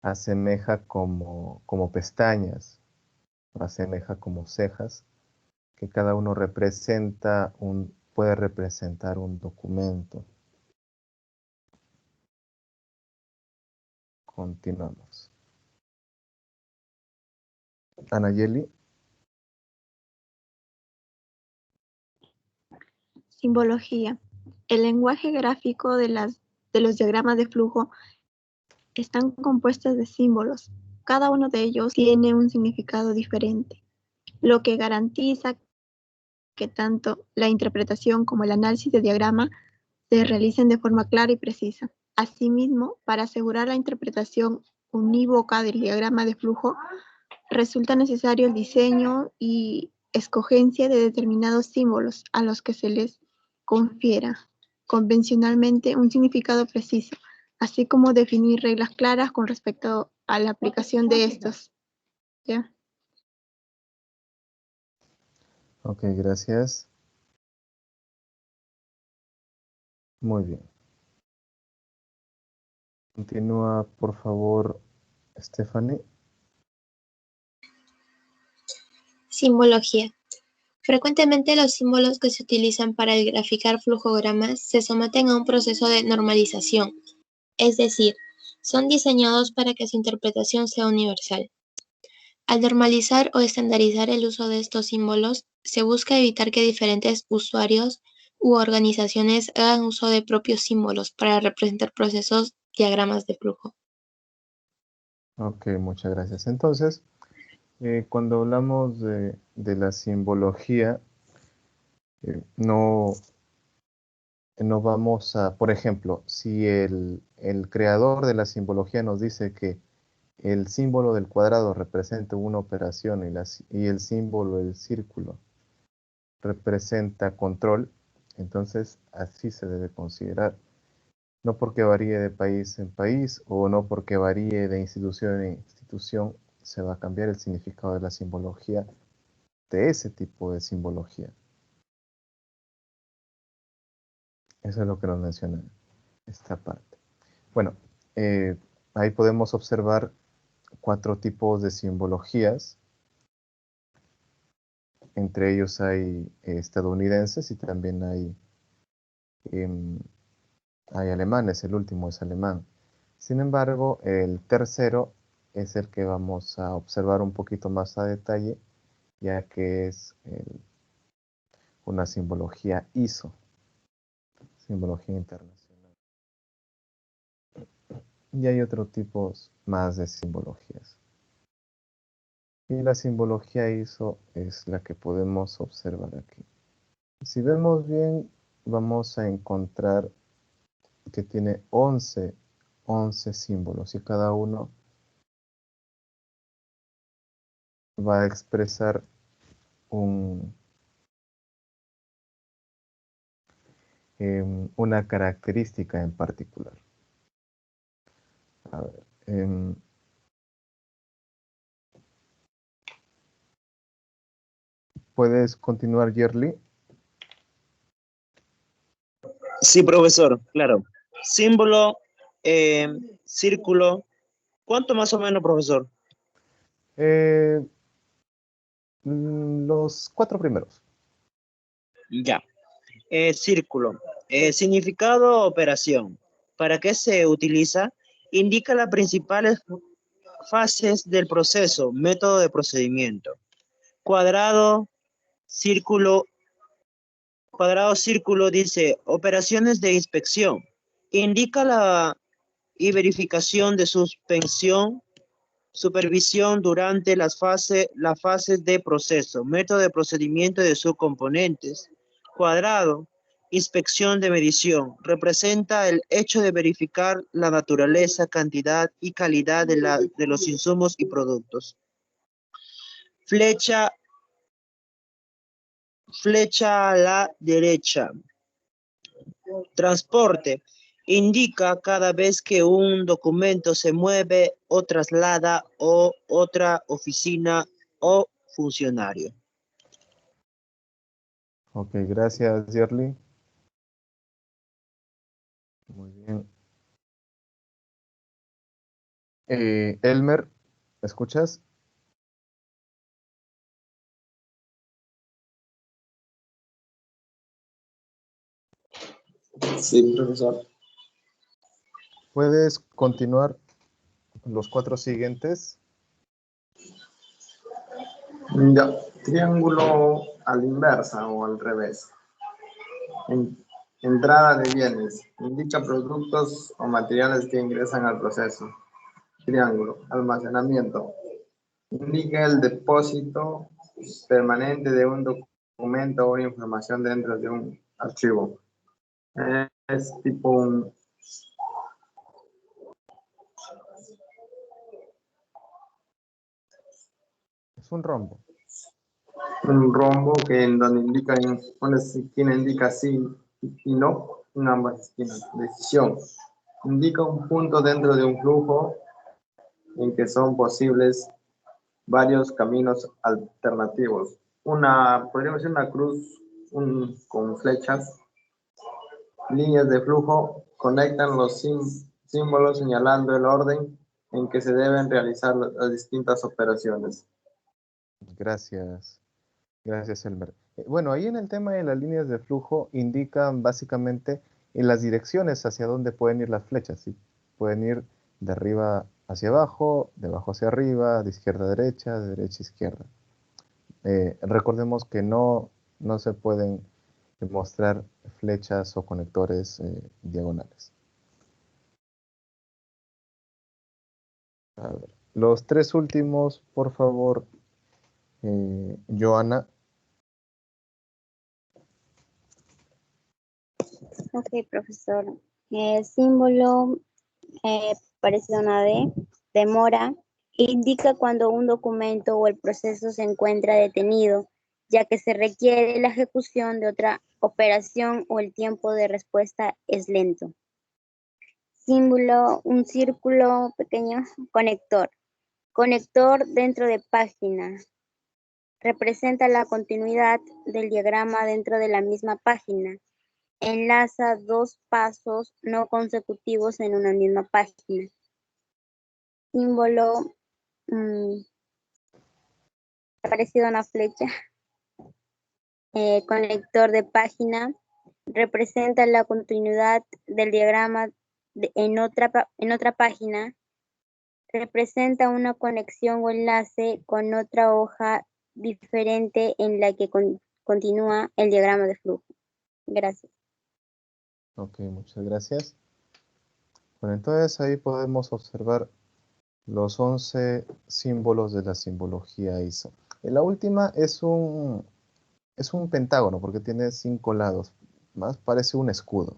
asemeja como pestañas, asemeja como cejas, que cada uno puede representar un documento. Continuamos. Anayeli. Simbología. El lenguaje gráfico de los diagramas de flujo están compuestos de símbolos. Cada uno de ellos tiene un significado diferente, lo que garantiza que tanto la interpretación como el análisis del diagrama se realicen de forma clara y precisa. Asimismo, para asegurar la interpretación unívoca del diagrama de flujo, resulta necesario el diseño y escogencia de determinados símbolos a los que se les confiera convencionalmente un significado preciso, así como definir reglas claras con respecto a la aplicación de estos. ¿Ya? Ok, gracias. Muy bien. Continúa, por favor, Stephanie. Simbología. Frecuentemente los símbolos que se utilizan para graficar flujogramas se someten a un proceso de normalización, es decir, son diseñados para que su interpretación sea universal. Al normalizar o estandarizar el uso de estos símbolos, se busca evitar que diferentes usuarios u organizaciones hagan uso de propios símbolos para representar procesos, diagramas de flujo. Ok, muchas gracias. Entonces, cuando hablamos de la simbología, no vamos a, por ejemplo, si el creador de la simbología nos dice que el símbolo del cuadrado representa una operación y el símbolo del círculo representa control, entonces así se debe considerar. No porque varíe de país en país o no porque varíe de institución en institución, se va a cambiar el significado de la simbología de ese tipo de simbología. Eso es lo que nos menciona esta parte. Bueno, ahí podemos observar 4 tipos de simbologías. Entre ellos hay estadounidenses y también hay alemanes. El último es alemán. Sin embargo, el tercero es el que vamos a observar un poquito más a detalle, ya que es una simbología ISO, simbología internacional. Y hay otros tipos más de simbologías. Y la simbología ISO es la que podemos observar aquí. Si vemos bien, vamos a encontrar que tiene 11 símbolos y cada uno va a expresar una característica en particular. A ver, ¿puedes continuar, Yerli? Sí, profesor, claro. Símbolo, círculo. ¿Cuánto más o menos, profesor? Los 4 primeros. Ya. Círculo. Significado, operación. ¿Para qué se utiliza? Indica las principales fases del proceso, método de procedimiento. Cuadrado, círculo. Cuadrado, círculo dice operaciones de inspección. Indica la y verificación de suspensión, supervisión durante las fases de proceso, método de procedimiento de sus componentes. Cuadrado, inspección de medición, representa el hecho de verificar la naturaleza, cantidad y calidad de los insumos y productos. Flecha a la derecha. Transporte. Indica cada vez que un documento se mueve o traslada a otra oficina o funcionario. Ok, gracias, Yerli. Muy bien. Elmer, ¿me escuchas? Sí, profesor. ¿Puedes continuar los 4 siguientes? Ya, triángulo a la inversa o al revés. Entrada de bienes. Indica productos o materiales que ingresan al proceso. Triángulo. Almacenamiento. Indica el depósito permanente de un documento o una información dentro de un archivo. Es tipo un... Es un rombo. Un rombo que en donde indica en una esquina indica sí y no en ambas esquinas. Decisión. Indica un punto dentro de un flujo en que son posibles varios caminos alternativos. Podríamos decir una cruz con flechas, líneas de flujo, conectan los símbolos señalando el orden en que se deben realizar las distintas operaciones. Gracias. Gracias, Elmer. Bueno, ahí en el tema de las líneas de flujo indican básicamente en las direcciones hacia dónde pueden ir las flechas. ¿Sí? Pueden ir de arriba hacia abajo, de abajo hacia arriba, de izquierda a derecha, de derecha a izquierda. Recordemos que no se pueden mostrar flechas o conectores diagonales. A ver, los 3 últimos, por favor, Joana. Ok, profesor. Símbolo parecido a una D, demora, indica cuando un documento o el proceso se encuentra detenido, ya que se requiere la ejecución de otra operación o el tiempo de respuesta es lento. Símbolo, un círculo pequeño, conector. Conector dentro de página. Representa la continuidad del diagrama dentro de la misma página. Enlaza 2 pasos no consecutivos en una misma página. Símbolo parecido a una flecha. Conector de página. Representa la continuidad del diagrama en otra página representa una conexión o enlace con otra hoja diferente en la que continúa el diagrama de flujo. Gracias. Ok, muchas gracias. Bueno, entonces ahí podemos observar los 11 símbolos de la simbología ISO. La última es un pentágono porque tiene 5 lados, más parece un escudo.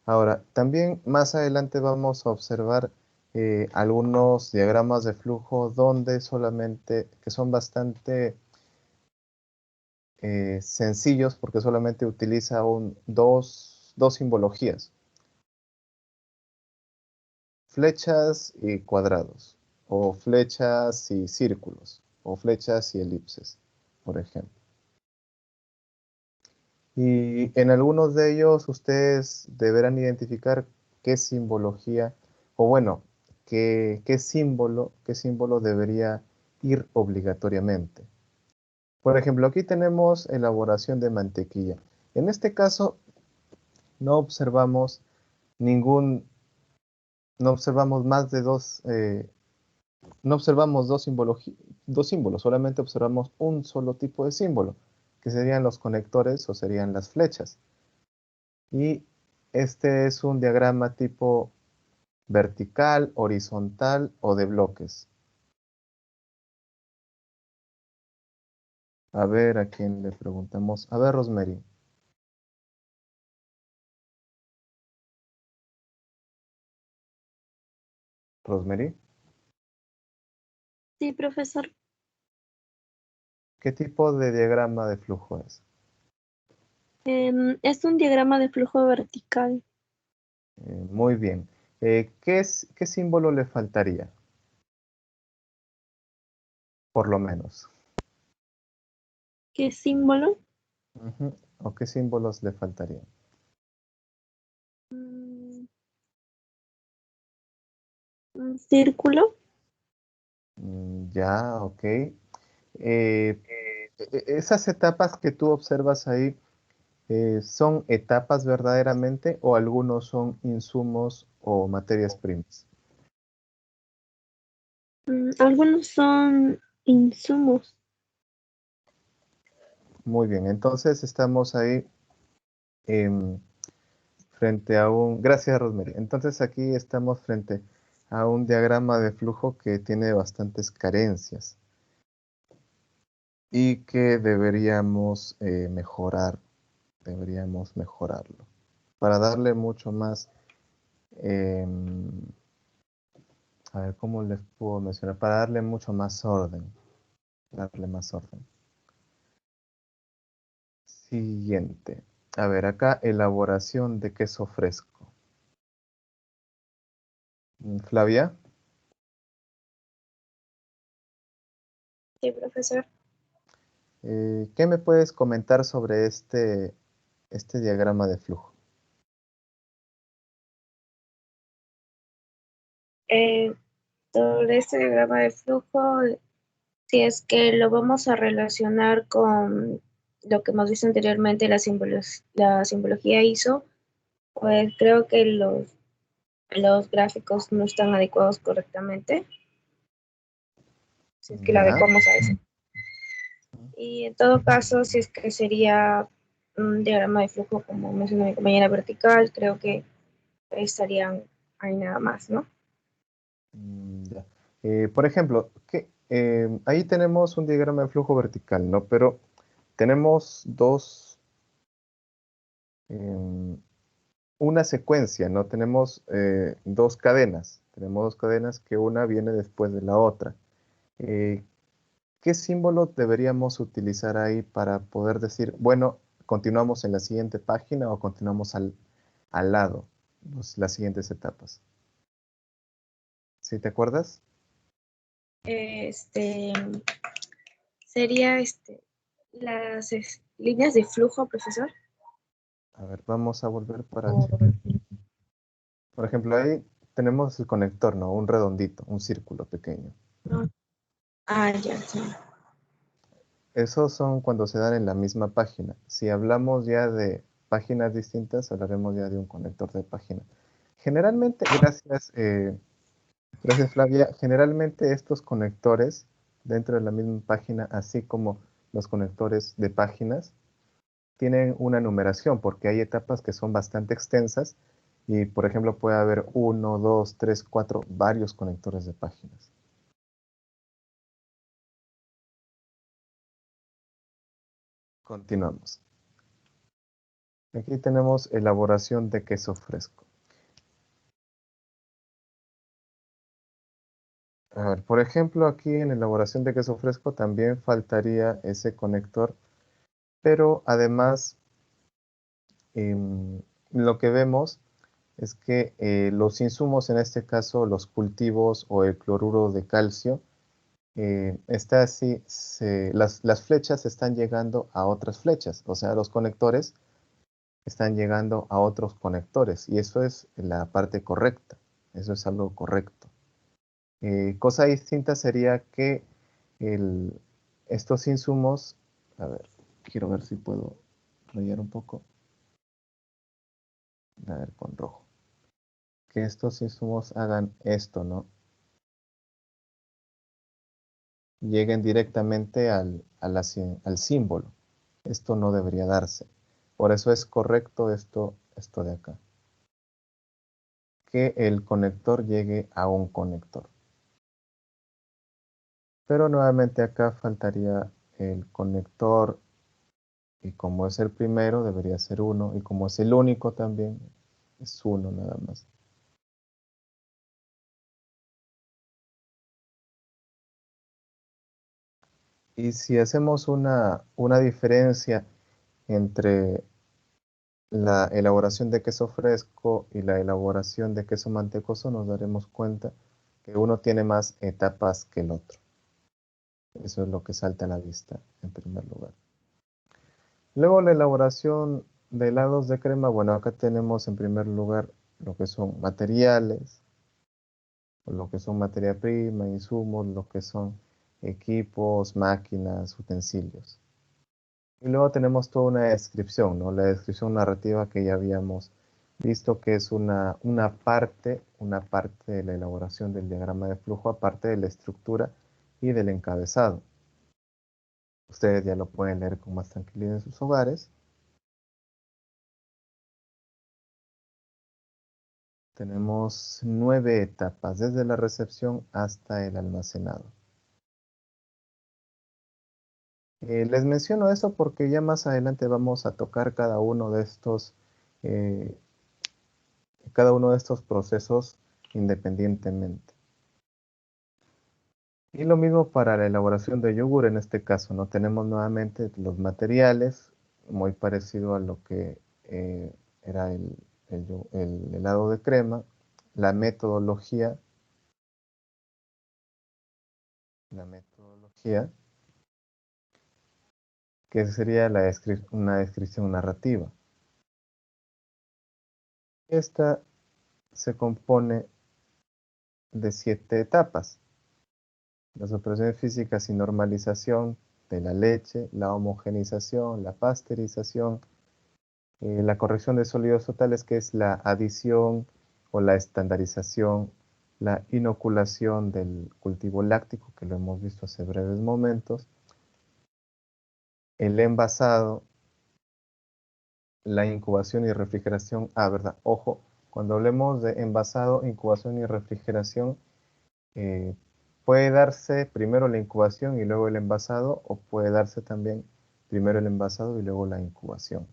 Ahora, también más adelante vamos a observar algunos diagramas de flujo donde solamente, que son bastante sencillos porque solamente utiliza dos simbologías. Flechas y cuadrados, o flechas y círculos, o flechas y elipses, por ejemplo. Y en algunos de ellos ustedes deberán identificar qué simbología, o bueno, qué símbolo debería ir obligatoriamente. Por ejemplo, aquí tenemos elaboración de mantequilla. En este caso, no observamos no observamos más de no observamos dos símbolos, solamente observamos un solo tipo de símbolo, que serían los conectores o serían las flechas. Y este es un diagrama tipo vertical, horizontal o de bloques. A ver, ¿a quién le preguntamos? A ver, Rosemary. Rosemary, Sí, profesor. ¿qué tipo de diagrama de flujo es? Es un diagrama de flujo vertical. Muy bien. ¿Qué símbolo le faltaría? Por lo menos. ¿Qué símbolo? Ujú. ¿O qué símbolos le faltarían? Un círculo. Ya, ok. Esas etapas que tú observas ahí, ¿son etapas verdaderamente o algunos son insumos o materias primas? Algunos son insumos. Muy bien, entonces estamos ahí frente a Gracias, Rosemary. Entonces aquí estamos frente a un diagrama de flujo que tiene bastantes carencias y que deberíamos mejorarlo para darle mucho más, a ver, ¿cómo les puedo mencionar? Para darle mucho más orden, Siguiente. A ver, acá elaboración de queso fresco. Flavia, Sí, profesor. ¿qué me puedes comentar sobre este diagrama de flujo? Sobre este diagrama de flujo, si es que lo vamos a relacionar con lo que hemos visto anteriormente, la simbología ISO, pues creo que los gráficos no están adecuados correctamente, si es que lo Ya. adecuamos a eso. Y en todo caso, si es que sería un diagrama de flujo, como mencionó mi compañera vertical, creo que estarían ahí nada más, ¿no? Ya. Por ejemplo, ahí tenemos un diagrama de flujo vertical, ¿no? Pero tenemos una secuencia, ¿no? Tenemos dos cadenas. Tenemos dos cadenas que una viene después de la otra. ¿Qué símbolo deberíamos utilizar ahí para poder decir, bueno, continuamos en la siguiente página o continuamos al lado, las siguientes etapas? ¿Sí te acuerdas? Este sería las líneas de flujo, profesor. A ver, vamos a volver para checar. Por ejemplo, ahí tenemos el conector, ¿no? Un redondito, un círculo pequeño. Ya, sí. Esos son cuando se dan en la misma página. Si hablamos ya de páginas distintas, hablaremos ya de un conector de página. Generalmente, gracias Flavia, generalmente estos conectores dentro de la misma página, así como los conectores de páginas, tienen una numeración porque hay etapas que son bastante extensas y, por ejemplo, puede haber 1, 2, 3, 4, varios conectores de páginas. Continuamos. Aquí tenemos elaboración de queso fresco. A ver, por ejemplo, aquí en elaboración de queso fresco también faltaría ese conector, pero además lo que vemos es que los insumos, en este caso los cultivos o el cloruro de calcio, está así, las flechas están llegando a otras flechas, o sea, los conectores están llegando a otros conectores y eso es la parte correcta, eso es algo correcto. Cosa distinta sería que estos insumos, a ver, quiero ver si puedo rayar un poco, a ver, con rojo, que estos insumos hagan esto, ¿no? Lleguen directamente al símbolo. Esto no debería darse. Por eso es correcto esto de acá. Que el conector llegue a un conector. Pero nuevamente acá faltaría el conector y como es el primero debería ser 1 y como es el único también es 1 nada más. Y si hacemos una diferencia entre la elaboración de queso fresco y la elaboración de queso mantecoso, nos daremos cuenta que uno tiene más etapas que el otro. Eso es lo que salta a la vista en primer lugar. Luego la elaboración de helados de crema, bueno, acá tenemos en primer lugar lo que son materiales, lo que son materia prima, insumos, lo que son equipos, máquinas, utensilios. Y luego tenemos toda una descripción, ¿no? La descripción narrativa que ya habíamos visto que es una parte de la elaboración del diagrama de flujo, aparte de la estructura y del encabezado. Ustedes ya lo pueden leer con más tranquilidad en sus hogares. Tenemos 9 etapas, desde la recepción hasta el almacenado. Les menciono eso porque ya más adelante vamos a tocar cada uno de estos procesos independientemente. Y lo mismo para la elaboración de yogur, en este caso, ¿no? Tenemos nuevamente los materiales, muy parecido a lo que era el helado de crema, la metodología, que sería una descripción narrativa. Esta se compone de 7 etapas. Las operaciones físicas y normalización de la leche, la homogeneización, la pasteurización, la corrección de sólidos totales, que es la adición o la estandarización, la inoculación del cultivo láctico, que lo hemos visto hace breves momentos, el envasado, la incubación y refrigeración. ¿Verdad? Ojo, cuando hablemos de envasado, incubación y refrigeración, puede darse primero la incubación y luego el envasado, o puede darse también primero el envasado y luego la incubación.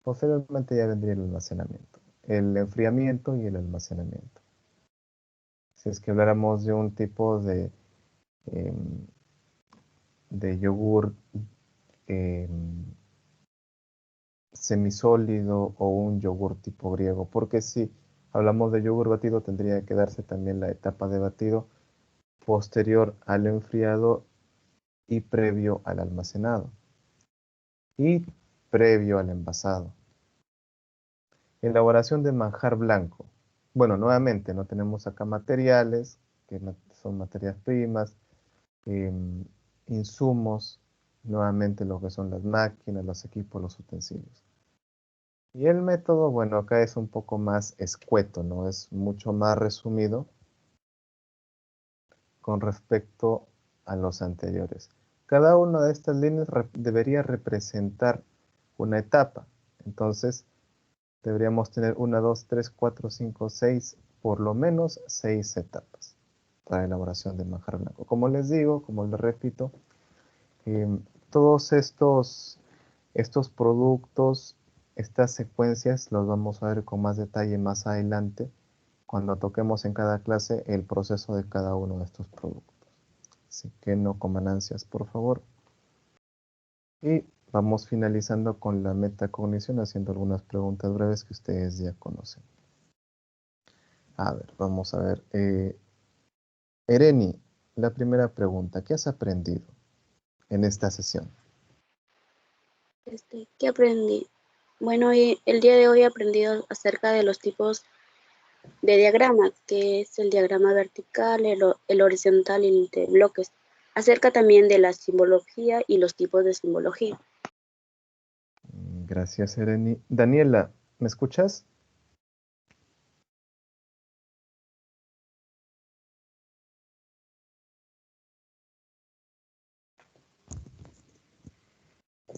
Posteriormente ya vendría el almacenamiento, el enfriamiento y el almacenamiento. Si es que habláramos de un tipo de yogur semisólido o un yogur tipo griego, porque si hablamos de yogur batido tendría que darse también la etapa de batido posterior al enfriado y previo al almacenado y previo al envasado. Elaboración de manjar blanco. Bueno, nuevamente no tenemos acá materiales, que son materias primas, insumos, nuevamente lo que son las máquinas, los equipos, los utensilios. Y el método, bueno, acá es un poco más escueto, ¿no? Es mucho más resumido con respecto a los anteriores. Cada una de estas líneas debería representar una etapa. Entonces, deberíamos tener 1, 2, 3, 4, 5, 6, por lo menos 6 etapas para elaboración de manjar blanco. Como les digo, como les repito, todos estos productos, estas secuencias, los vamos a ver con más detalle más adelante, cuando toquemos en cada clase el proceso de cada uno de estos productos. Así que no coman ansias, por favor. Y vamos finalizando con la metacognición, haciendo algunas preguntas breves que ustedes ya conocen. A ver, vamos a ver. Ereni, la primera pregunta, ¿qué has aprendido en esta sesión? ¿Qué aprendí? Bueno, el día de hoy he aprendido acerca de los tipos de diagramas, que es el diagrama vertical, el horizontal y el interbloques. Acerca también de la simbología y los tipos de simbología. Gracias, Ereni. Daniela, ¿me escuchas?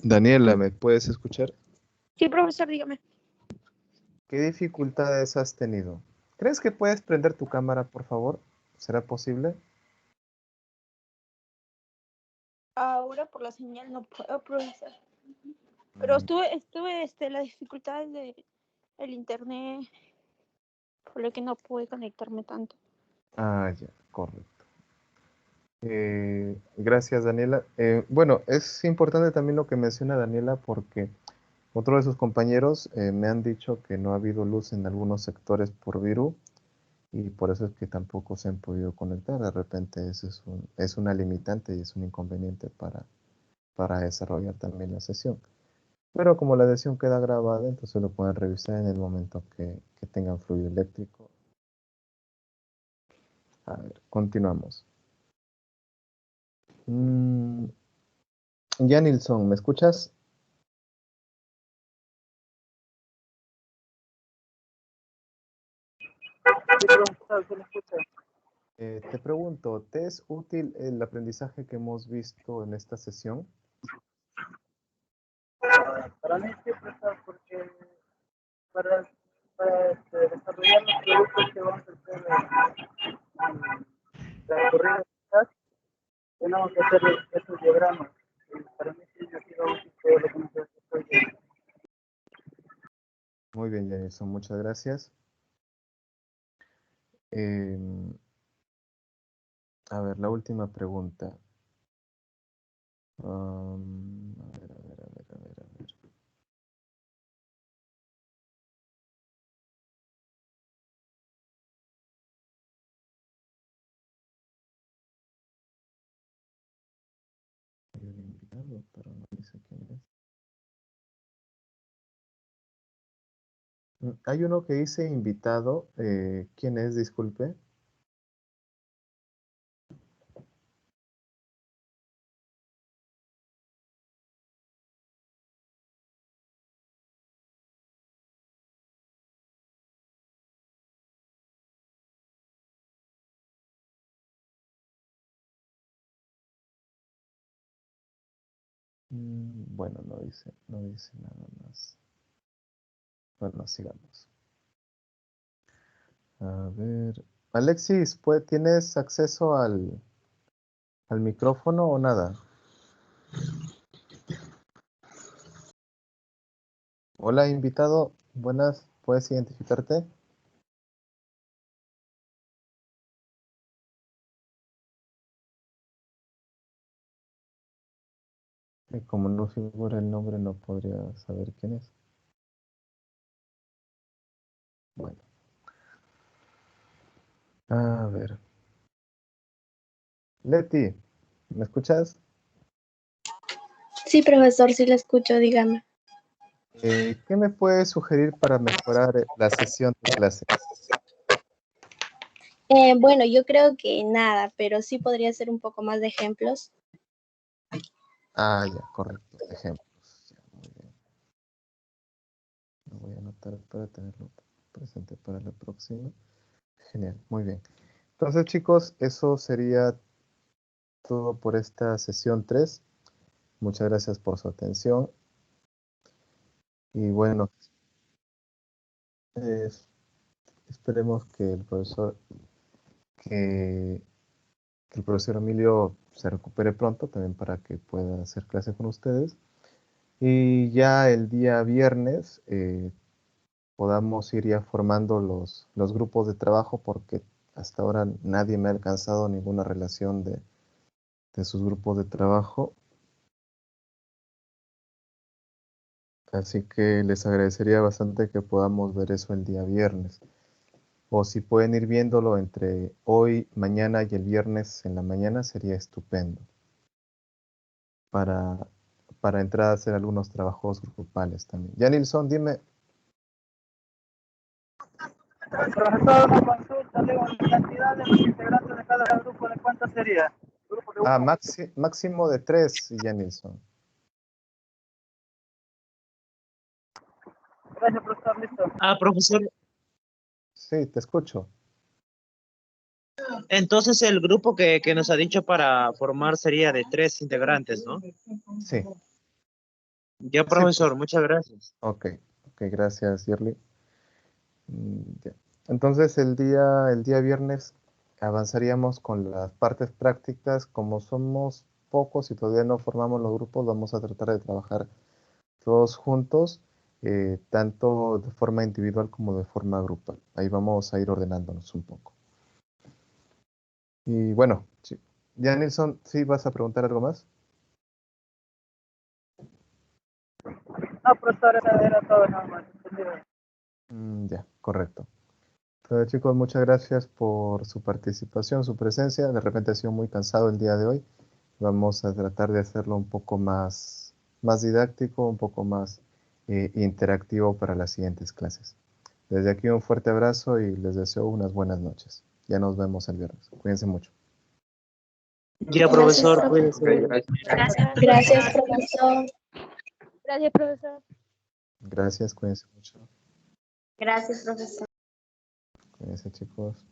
Daniela, ¿me puedes escuchar? Sí, profesor, dígame. ¿Qué dificultades has tenido? ¿Crees que puedes prender tu cámara, por favor? ¿Será posible? Ahora por la señal no puedo, profesor. Pero estuve las dificultades del internet, por lo que no pude conectarme tanto. Ah, ya, correcto. Gracias, Daniela. Bueno, es importante también lo que menciona Daniela porque otro de sus compañeros me han dicho que no ha habido luz en algunos sectores por virus y por eso es que tampoco se han podido conectar. De repente eso es una limitante y es un inconveniente para desarrollar también la sesión. Pero como la sesión queda grabada, entonces lo pueden revisar en el momento que tengan fluido eléctrico. A ver, continuamos. Janilson, ¿me escuchas? Sí, profesor, ¿se me escucha? Te pregunto, ¿te es útil el aprendizaje que hemos visto en esta sesión? Para mí sí, profesor, porque para desarrollar los productos que vamos a hacer en la corrida, tenemos que hacer estos diagramas. Y para mí sí me ha sido útil todo lo que hemos hecho hoy. Muy bien, Janilson, muchas gracias. A ver, la última pregunta. A ver. Hay un invitado, pero no dice quién es. Hay uno que dice invitado. ¿Quién es? Disculpe. Bueno, no dice nada más. Bueno, sigamos. A ver. Alexis, ¿tienes acceso al micrófono o nada? Hola, invitado. Buenas, ¿puedes identificarte? Como no figura el nombre, no podría saber quién es. Bueno. A ver. Leti, ¿me escuchas? Sí, profesor, sí la escucho, dígame. ¿Qué me puedes sugerir para mejorar la sesión de clase? Bueno, yo creo que nada, pero sí podría ser un poco más de ejemplos. Ah, ya, correcto. Ejemplos. Ya, muy bien. Lo voy a anotar para tenerlo presente para la próxima. Genial, muy bien. Entonces, chicos, eso sería todo por esta sesión 3. Muchas gracias por su atención. Y bueno, esperemos que que el profesor Emilio se recupere pronto también para que pueda hacer clase con ustedes. Y ya el día viernes podamos ir ya formando los grupos de trabajo porque hasta ahora nadie me ha alcanzado ninguna relación de sus grupos de trabajo. Así que les agradecería bastante que podamos ver eso el día viernes. O si pueden ir viéndolo entre hoy, mañana y el viernes en la mañana sería estupendo. Para entrar a hacer algunos trabajos grupales también. Ya, Nilsson, dime. Profesor, una consulta, digo, la cantidad de los integrantes de cada grupo, ¿de cuánto sería? Grupo de Ah, uno. máximo de 3, ya, Nilsson. Gracias, profesor, listo. Ah, profesor, Sí, te escucho. entonces el grupo que nos ha dicho para formar sería de 3 integrantes, ¿no? Sí. Ya, Sí, profesor, pues. muchas gracias. Ok, gracias, Yerli. Ya. Entonces el día viernes avanzaríamos con las partes prácticas. Como somos pocos y todavía no formamos los grupos, vamos a tratar de trabajar todos juntos, tanto de forma individual como de forma grupal. Ahí vamos a ir ordenándonos un poco. Y bueno, sí. Ya, Nilsson, ¿sí vas a preguntar algo más? No, profesor, eso era todo nada más. Entendido. Ya, correcto. Entonces, chicos, muchas gracias por su participación, su presencia. De repente ha sido muy cansado el día de hoy. Vamos a tratar de hacerlo un poco más didáctico, un poco más interactivo para las siguientes clases. Desde aquí un fuerte abrazo y les deseo unas buenas noches. Ya nos vemos el viernes. Cuídense mucho. Ya, Gracias, profesor, profesor. cuídese. Gracias. Gracias, profesor. Gracias, profesor. Gracias, cuídense mucho. Gracias, profesor. Cuídense, chicos.